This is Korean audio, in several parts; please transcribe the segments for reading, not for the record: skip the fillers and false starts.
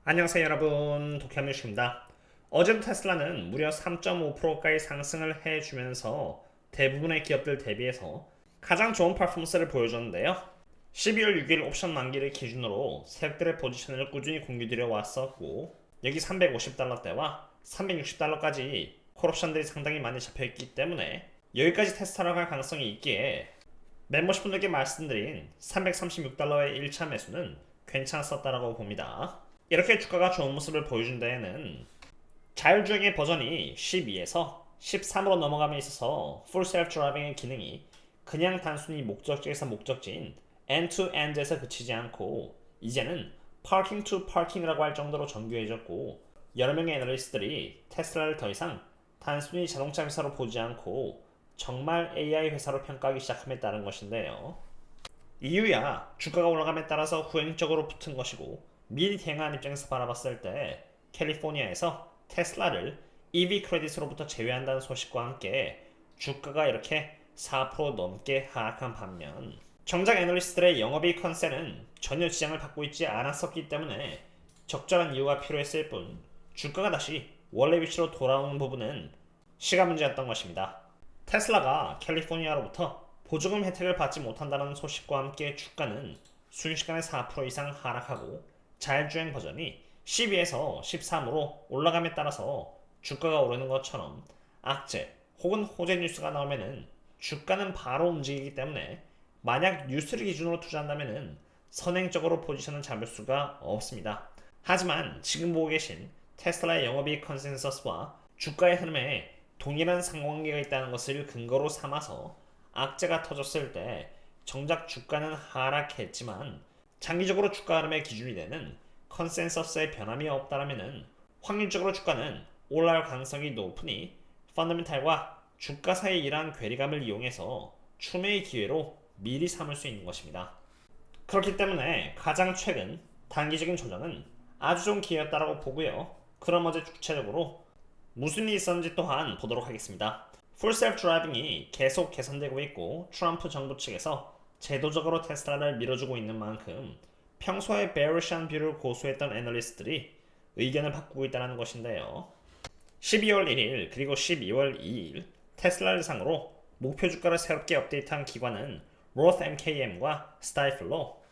안녕하세요 여러분, 도쿄함유ሽ입니다. 어제도 테슬라는 무려 3.5%까지 상승을 해주면서 대부분의 기업들 대비해서 가장 좋은 퍼포먼스를 보여줬는데요. 12월 6일 옵션 만기를 기준으로 세력들의 포지션을 꾸준히 공유드려 왔었고, 여기 350달러대와 360달러까지 콜옵션들이 상당히 많이 잡혀있기 때문에 여기까지 테스트하러 갈 가능성이 있기에 멤버십분들께 말씀드린 336달러의 1차 매수는 괜찮았었다라고 봅니다. 이렇게 주가가 좋은 모습을 보여준 데에는 자율주행의 버전이 12에서 13으로 넘어감에 있어서 풀 셀프 드라이빙의 기능이 그냥 단순히 목적지에서 목적지인 end-to-end에서 그치지 않고 이제는 parking to parking이라고 할 정도로 정교해졌고, 여러 명의 애널리스트들이 테슬라를 더 이상 단순히 자동차 회사로 보지 않고 정말 AI 회사로 평가하기 시작함에 따른 것인데요. 이유야 주가가 올라감에 따라서 후행적으로 붙은 것이고, 미리 대응한 입장에서 바라봤을 때 캘리포니아에서 테슬라를 EV 크레딧으로부터 제외한다는 소식과 함께 주가가 이렇게 4% 넘게 하락한 반면, 정작 애널리스트들의 영업이익 컨센은 전혀 지장을 받고 있지 않았었기 때문에 적절한 이유가 필요했을 뿐 주가가 다시 원래 위치로 돌아오는 부분은 시간 문제였던 것입니다. 테슬라가 캘리포니아로부터 보조금 혜택을 받지 못한다는 소식과 함께 주가는 순식간에 4% 이상 하락하고, 자율주행 버전이 12에서 13으로 올라감에 따라서 주가가 오르는 것처럼 악재 혹은 호재 뉴스가 나오면은 주가는 바로 움직이기 때문에 만약 뉴스를 기준으로 투자한다면은 선행적으로 포지션을 잡을 수가 없습니다. 하지만 지금 보고 계신 테슬라의 영업이익 컨센서스와 주가의 흐름에 동일한 상관관계가 있다는 것을 근거로 삼아서 악재가 터졌을 때 정작 주가는 하락했지만 장기적으로 주가 흐름의 기준이 되는 컨센서스의 변함이 없다라면은 확률적으로 주가는 올라올 가능성이 높으니 펀더멘탈과 주가 사이의 이러한 괴리감을 이용해서 추매의 기회로 미리 삼을 수 있는 것입니다. 그렇기 때문에 가장 최근 단기적인 조정은 아주 좋은 기회였다라고 보고요. 그럼 어제 구체적으로 무슨 일이 있었는지 또한 보도록 하겠습니다. 풀 셀프 드라이빙이 계속 개선되고 있고, 트럼프 정부 측에서 제도적으로 테슬라를 밀어주고 있는 만큼 평소에 베어리시한 뷰를 고수했던 애널리스트들이 의견을 바꾸고 있다는 것인데요. 12월 1일 그리고 12월 2일 테슬라를 상으로 목표 주가를 새롭게 업데이트한 기관은 로스 MKM과 스타이플로,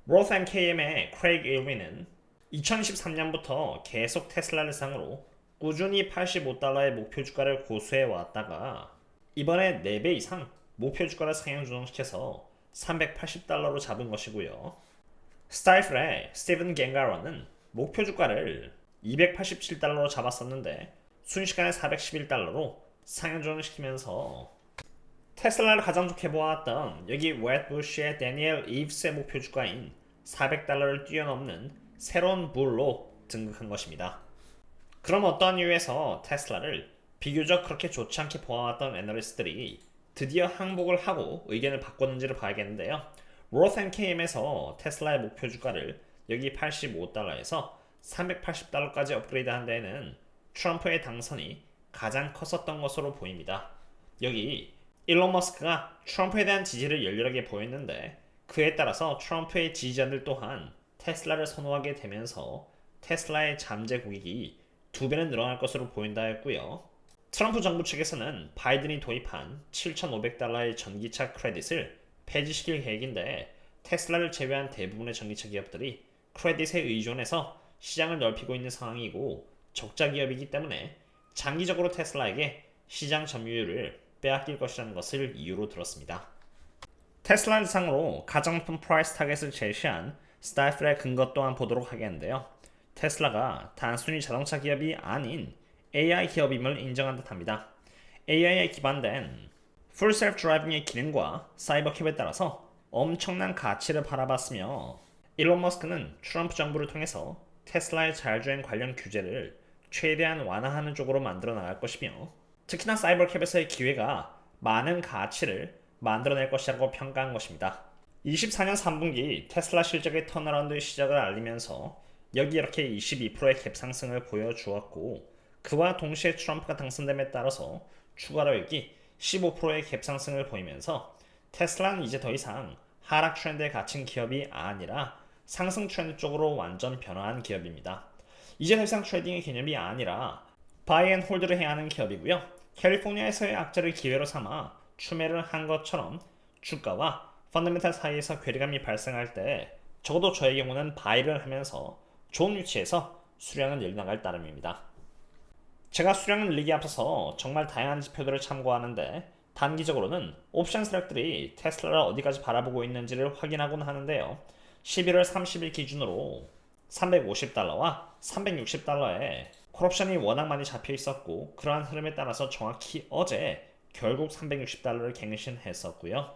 로스 MKM의 크레이그 일윈은 2023년부터 계속 테슬라를 상으로 꾸준히 85달러의 목표 주가를 고수해 왔다가 이번에 4배 이상 목표 주가를 상향 조정시켜서 380달러로 잡은 것이고요. 스타이플의 스티븐 갱가러는 목표 주가를 287달러로 잡았었는데 순식간에 411달러로 상향 조정시키면서 테슬라를 가장 좋게 보았던 여기 웨트부시의 데니엘 이브스의 목표 주가인 400달러를 뛰어넘는 새로운 불로 등극한 것입니다. 그럼 어떠한 이유에서 테슬라를 비교적 그렇게 좋지 않게 보아왔던 애널리스트들이 드디어 항복을 하고 의견을 바꿨는지를 봐야겠는데요. 로스 MKM에서 테슬라의 목표 주가를 여기 85달러에서 380달러까지 업그레이드한 데에는 트럼프의 당선이 가장 컸었던 것으로 보입니다. 여기 일론 머스크가 트럼프에 대한 지지를 열렬하게 보였는데 그에 따라서 트럼프의 지지자들 또한 테슬라를 선호하게 되면서 테슬라의 잠재 고객이 2배는 늘어날 것으로 보인다 했고요. 트럼프 정부 측에서는 바이든이 도입한 7,500달러의 전기차 크레딧을 폐지시킬 계획인데, 테슬라를 제외한 대부분의 전기차 기업들이 크레딧에 의존해서 시장을 넓히고 있는 상황이고 적자 기업이기 때문에 장기적으로 테슬라에게 시장 점유율을 빼앗길 것이라는 것을 이유로 들었습니다. 테슬라를 상으로 가장 높은 프라이스 타겟을 제시한 스타이플의 근거 또한 보도록 하겠는데요. 테슬라가 단순히 자동차 기업이 아닌 AI 기업임을 인정한 듯합니다. AI에 기반된 풀 셀프 드라이빙의 기능과 사이버캡에 따라서 엄청난 가치를 바라봤으며, 일론 머스크는 트럼프 정부를 통해서 테슬라의 자율주행 관련 규제를 최대한 완화하는 쪽으로 만들어 나갈 것이며, 특히나 사이버캡에서의 기회가 많은 가치를 만들어낼 것이라고 평가한 것입니다. 24년 3분기 테슬라 실적의 턴어라운드 시작을 알리면서 여기 이렇게 22%의 갭 상승을 보여주었고, 그와 동시에 트럼프가 당선됨에 따라서 추가로 여기 15%의 갭 상승을 보이면서 테슬라는 이제 더 이상 하락 트렌드에 갇힌 기업이 아니라 상승 트렌드 쪽으로 완전 변화한 기업입니다. 이제 더 이상 트레이딩의 개념이 아니라 바이 앤 홀드를 해야 하는 기업이고요. 캘리포니아에서의 악재를 기회로 삼아 추매를 한 것처럼 주가와 펀더멘탈 사이에서 괴리감이 발생할 때 적어도 저의 경우는 바이를 하면서 좋은 위치에서 수량을 늘려나갈 따름입니다. 제가 수량을 늘리기에 앞서서 정말 다양한 지표들을 참고하는데 단기적으로는 옵션 세력들이 테슬라를 어디까지 바라보고 있는지를 확인하곤 하는데요. 11월 30일 기준으로 350달러와 360달러에 콜옵션이 워낙 많이 잡혀 있었고 그러한 흐름에 따라서 정확히 어제 결국 360달러를 갱신했었고요.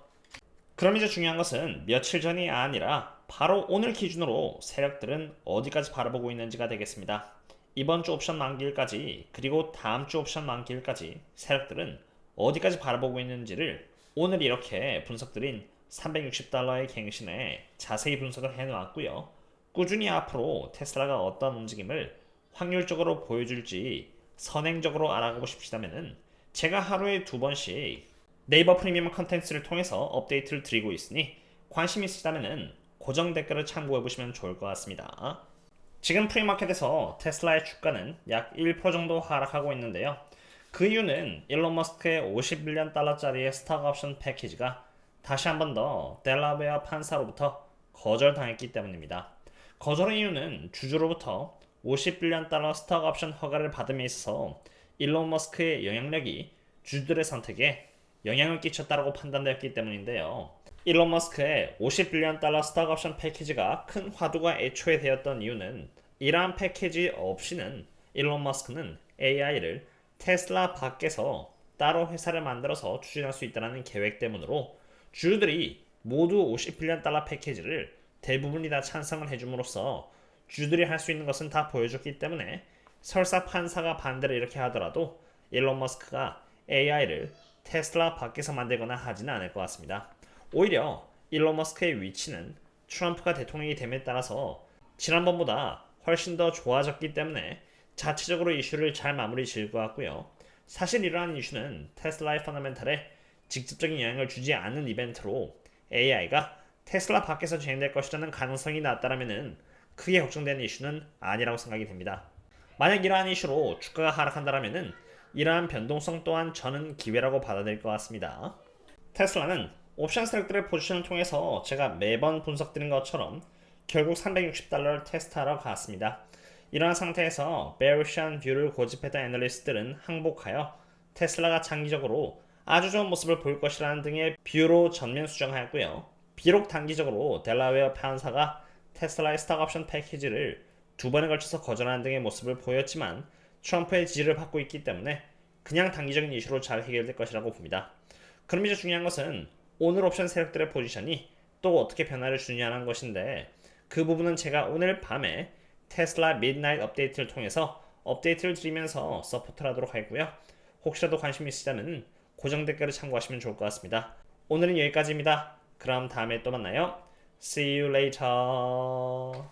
그럼 이제 중요한 것은 며칠 전이 아니라 바로 오늘 기준으로 세력들은 어디까지 바라보고 있는지가 되겠습니다. 이번 주 옵션 만기일까지 그리고 다음 주 옵션 만기일까지 세력들은 어디까지 바라보고 있는지를 오늘 이렇게 분석드린 360달러의 갱신에 자세히 분석을 해놓았고요. 꾸준히 앞으로 테슬라가 어떤 움직임을 확률적으로 보여줄지 선행적으로 알아가고 싶으시다면 제가 하루에 2번씩 네이버 프리미엄 컨텐츠를 통해서 업데이트를 드리고 있으니 관심 있으시다면 고정 댓글을 참고해 보시면 좋을 것 같습니다. 지금 프리마켓에서 테슬라의 주가는 약 1% 정도 하락하고 있는데요. 그 이유는 일론 머스크의 50빌리언 달러짜리의 스톡 옵션 패키지가 다시 한 번 더 델라웨어 판사로부터 거절당했기 때문입니다. 거절의 이유는 주주로부터 50빌리언 달러 스톡 옵션 허가를 받음에 있어서 일론 머스크의 영향력이 주주들의 선택에 영향을 끼쳤다고 판단되었기 때문인데요. 일론 머스크의 50빌리언 달러 스톡 옵션 패키지가 큰 화두가 애초에 되었던 이유는 이러한 패키지 없이는 일론 머스크는 AI를 테슬라 밖에서 따로 회사를 만들어서 추진할 수 있다는 계획 때문으로 주주들이 모두 50빌리언 달러 패키지를 대부분이 다 찬성을 해줌으로써 주주들이 할 수 있는 것은 다 보여줬기 때문에 설사 판사가 반대를 이렇게 하더라도 일론 머스크가 AI를 테슬라 밖에서 만들거나 하지는 않을 것 같습니다. 오히려 일론 머스크의 위치는 트럼프가 대통령이 됨에 따라서 지난번보다 훨씬 더 좋아졌기 때문에 자체적으로 이슈를 잘 마무리 지을 것 같고요. 사실 이러한 이슈는 테슬라의 펀더멘탈에 직접적인 영향을 주지 않는 이벤트로 AI가 테슬라 밖에서 진행될 것이라는 가능성이 낮다라면 크게 걱정되는 이슈는 아니라고 생각이 됩니다. 만약 이러한 이슈로 주가가 하락한다라면 이러한 변동성 또한 저는 기회라고 받아들일 것 같습니다. 테슬라는 옵션 세력들의 포지션을 통해서 제가 매번 분석드린 것처럼 결국 360달러를 테스트하러 갔습니다. 이러한 상태에서 베어리시한 뷰를 고집했던 애널리스트들은 항복하여 테슬라가 장기적으로 아주 좋은 모습을 보일 것이라는 등의 뷰로 전면 수정하였고요. 비록 단기적으로 델라웨어 판사가 테슬라의 스톡 옵션 패키지를 2번에 걸쳐서 거절하는 등의 모습을 보였지만 트럼프의 지지를 받고 있기 때문에 그냥 단기적인 이슈로 잘 해결될 것이라고 봅니다. 그럼 이제 중요한 것은 오늘 옵션 세력들의 포지션이 또 어떻게 변화를 주느냐는 것인데 그 부분은 제가 오늘 밤에 테슬라 미드나잇 업데이트를 통해서 업데이트를 드리면서 서포트를 하도록 하겠고요. 혹시라도 관심 있으시다면 고정 댓글을 참고하시면 좋을 것 같습니다. 오늘은 여기까지입니다. 그럼 다음에 또 만나요. See you later.